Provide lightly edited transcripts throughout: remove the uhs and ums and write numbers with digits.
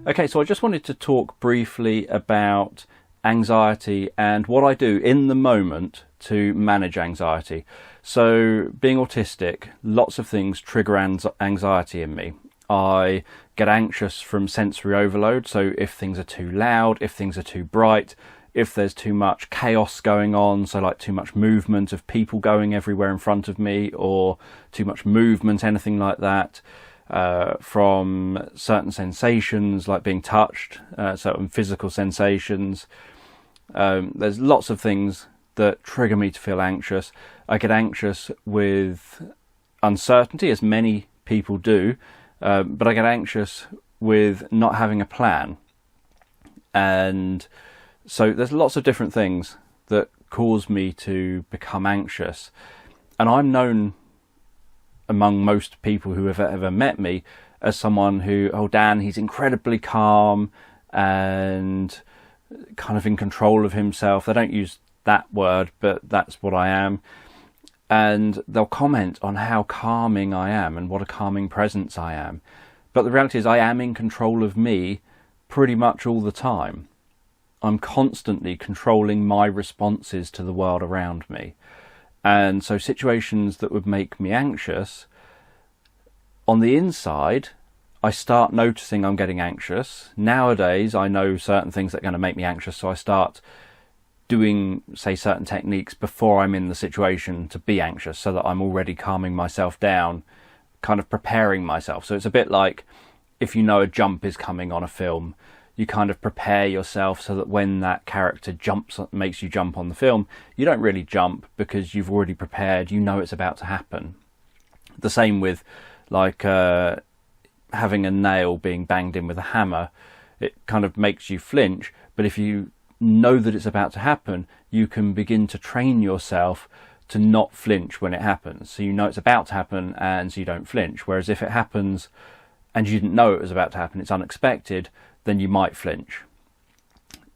Okay, so I just wanted to talk briefly about anxiety and what I do in the moment to manage anxiety. So, being autistic, lots of things trigger anxiety in me. I get anxious from sensory overload, so if things are too loud, if things are too bright, if there's too much chaos going on, so like too much movement of people going everywhere in front of me, or too much movement, anything like that. From certain sensations like being touched, certain physical sensations. There's lots of things that trigger me to feel anxious. I get anxious with uncertainty, as many people do, but I get anxious with not having a plan. And so there's lots of different things that cause me to become anxious. And I'm known among most people who have ever met me as someone who, oh, Dan, he's incredibly calm and kind of in control of himself. They don't use that word, but that's what I am. And they'll comment on how calming I am and what a calming presence I am. But the reality is I am in control of me pretty much all the time. I'm constantly controlling my responses to the world around me. And so situations that would make me anxious, on the inside, I start noticing I'm getting anxious. Nowadays, I know certain things that are going to make me anxious, so I start doing, say, certain techniques before I'm in the situation to be anxious, so that I'm already calming myself down, kind of preparing myself. So it's a bit like if you know a jump is coming on a film, you kind of prepare yourself so that when that character jumps, makes you jump on the film, you don't really jump because you've already prepared, you know it's about to happen. The same with like having a nail being banged in with a hammer. It kind of makes you flinch, but if you know that it's about to happen, you can begin to train yourself to not flinch when it happens. So you know it's about to happen and so you don't flinch. Whereas if it happens and you didn't know it was about to happen, it's unexpected, then you might flinch.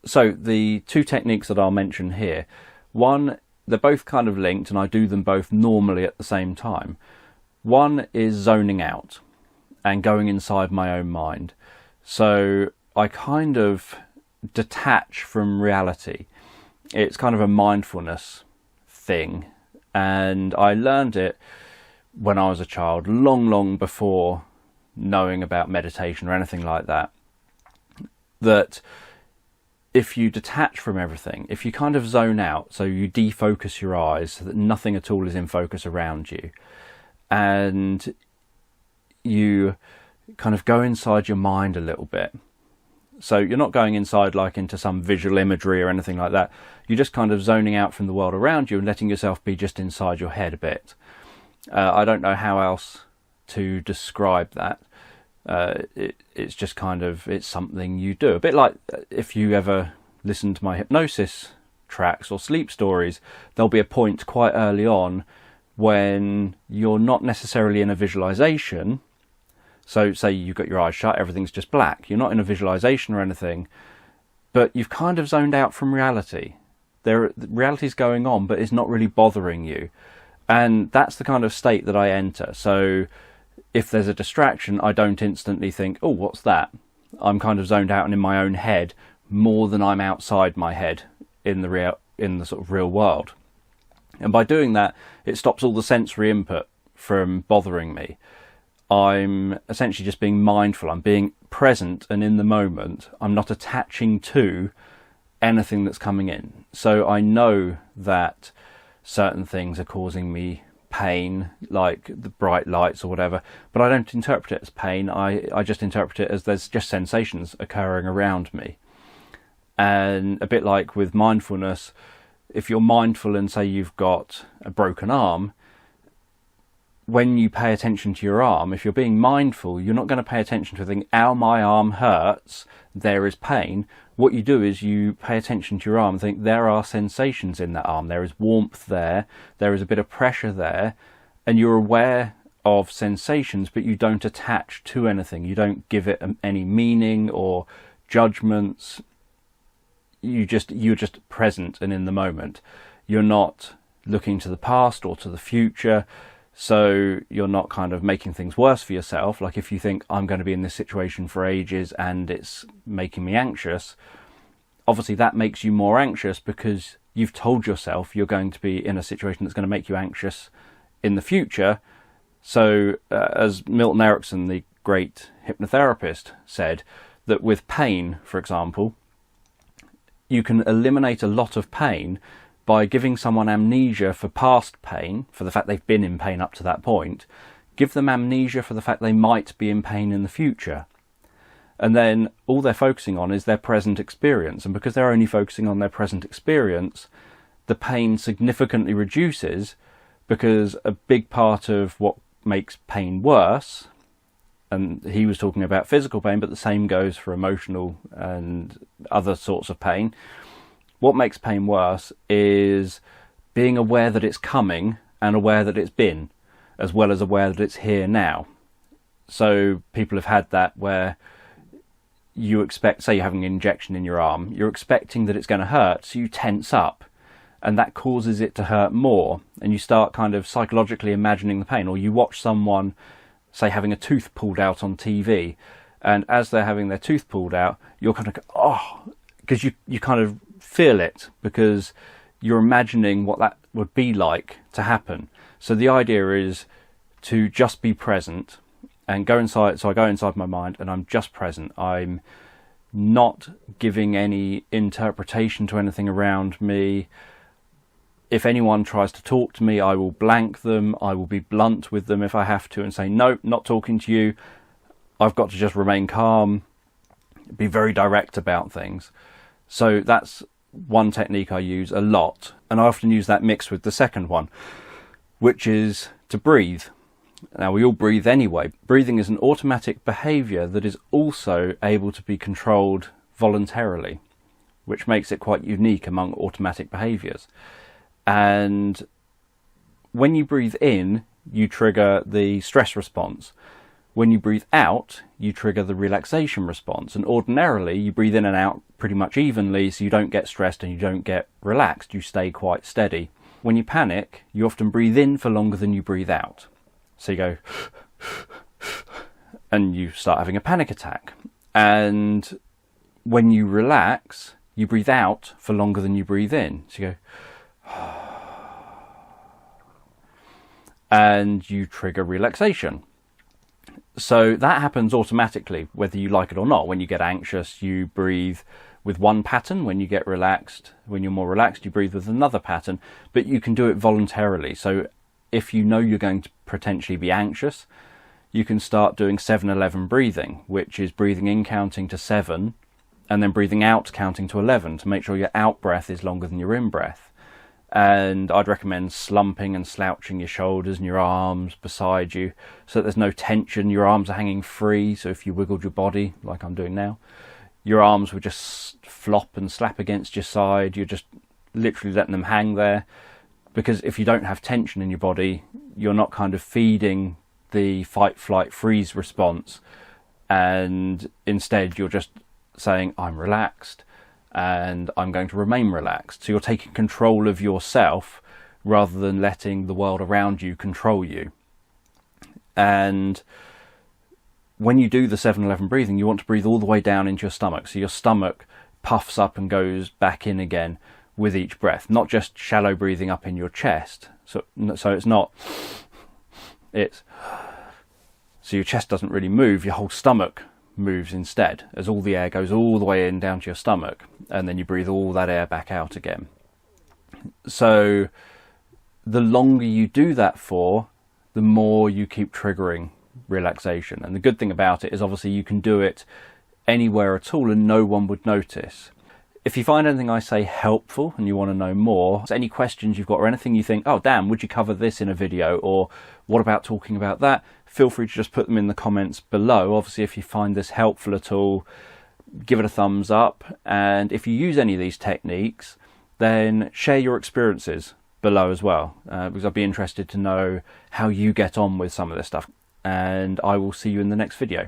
So the two techniques that I'll mention here, one, they're both kind of linked and I do them both normally at the same time. One is zoning out and going inside my own mind. So I kind of detach from reality. It's kind of a mindfulness thing, and I learned it when I was a child, long before knowing about meditation or anything like that. That if you detach from everything, if you kind of zone out, so you defocus your eyes so that nothing at all is in focus around you, and you kind of go inside your mind a little bit. So you're not going inside like into some visual imagery or anything like that. You're just kind of zoning out from the world around you and letting yourself be just inside your head a bit. I don't know how else to describe that. It's just kind of, it's something you do. A bit like if you ever listen to my hypnosis tracks or sleep stories, there'll be a point quite early on when you're not necessarily in a visualization. So say you've got your eyes shut, everything's just black. You're not in a visualization or anything, but you've kind of zoned out from reality. Reality's going on, but it's not really bothering you. And that's the kind of state that I enter. So if there's a distraction, I don't instantly think, oh, what's that? I'm kind of zoned out and in my own head more than I'm outside my head in the sort of real world. And by doing that, it stops all the sensory input from bothering me. I'm essentially just being mindful. I'm being present and in the moment. I'm not attaching to anything that's coming in. So I know that certain things are causing me pain, like the bright lights or whatever, but I don't interpret it as pain. I just interpret it as there's just sensations occurring around me. And a bit like with mindfulness, if you're mindful and say you've got a broken arm, when you pay attention to your arm, if you're being mindful, you're not going to pay attention to the thing, ow, my arm hurts, there is pain. What you do is you pay attention to your arm and think there are sensations in that arm. There is warmth there, there is a bit of pressure there, and you're aware of sensations, but you don't attach to anything. You don't give it any meaning or judgments. You're just present and in the moment. You're not looking to the past or to the future. So you're not kind of making things worse for yourself. Like if you think I'm going to be in this situation for ages and it's making me anxious, obviously that makes you more anxious because you've told yourself you're going to be in a situation that's going to make you anxious in the future. So as Milton Erickson, the great hypnotherapist, said, that with pain, for example, you can eliminate a lot of pain by giving someone amnesia for past pain, for the fact they've been in pain up to that point. Give them amnesia for the fact they might be in pain in the future. And then all they're focusing on is their present experience. And because they're only focusing on their present experience, the pain significantly reduces, because a big part of what makes pain worse, and he was talking about physical pain, but the same goes for emotional and other sorts of pain. What makes pain worse is being aware that it's coming and aware that it's been, as well as aware that it's here now. So people have had that where you expect, say you're having an injection in your arm, you're expecting that it's going to hurt, so you tense up, and that causes it to hurt more, and you start kind of psychologically imagining the pain. Or you watch someone, say, having a tooth pulled out on TV, and as they're having their tooth pulled out, you're kind of go, oh, because you kind of feel it, because you're imagining what that would be like to happen. So the idea is to just be present and go inside. So I go inside my mind and I'm just present. I'm not giving any interpretation to anything around me. If anyone tries to talk to me, I will blank them. I will be blunt with them if I have to and say, no, not talking to you. I've got to just remain calm, be very direct about things. So that's one technique I use a lot, and I often use that mixed with the second one, which is to breathe. Now, we all breathe anyway. Breathing is an automatic behaviour that is also able to be controlled voluntarily, which makes it quite unique among automatic behaviours. And when you breathe in, you trigger the stress response. When you breathe out, you trigger the relaxation response. And ordinarily, you breathe in and out pretty much evenly, so you don't get stressed and you don't get relaxed. You stay quite steady. When you panic, you often breathe in for longer than you breathe out. So you go, and you start having a panic attack. And when you relax, you breathe out for longer than you breathe in. So you go, and you trigger relaxation. So that happens automatically, whether you like it or not. When you get anxious, you breathe with one pattern. When you get relaxed, when you're more relaxed, you breathe with another pattern. But you can do it voluntarily. So if you know you're going to potentially be anxious, you can start doing 7-11 breathing, which is breathing in counting to 7 and then breathing out counting to 11 to make sure your out breath is longer than your in breath. And I'd recommend slumping and slouching your shoulders and your arms beside you so that there's no tension. Your arms are hanging free, so if you wiggled your body like I'm doing now, your arms would just flop and slap against your side. You're just literally letting them hang there, because if you don't have tension in your body, you're not kind of feeding the fight, flight, freeze response, and instead you're just saying, I'm relaxed and I'm going to remain relaxed. So you're taking control of yourself rather than letting the world around you control you. And when you do the 7-11 breathing, you want to breathe all the way down into your stomach. So your stomach puffs up and goes back in again with each breath, not just shallow breathing up in your chest. So it's not, so your chest doesn't really move, your whole stomach moves instead, as all the air goes all the way in down to your stomach, and then you breathe all that air back out again. So the longer you do that for, the more you keep triggering relaxation. And the good thing about it is obviously you can do it anywhere at all and no one would notice. If you find anything I say helpful and you want to know more, any questions you've got or anything you think, oh damn, would you cover this in a video, or what about talking about that, feel free to just put them in the comments below. Obviously, if you find this helpful at all, give it a thumbs up. And if you use any of these techniques, then share your experiences below as well, because I'd be interested to know how you get on with some of this stuff. And I will see you in the next video.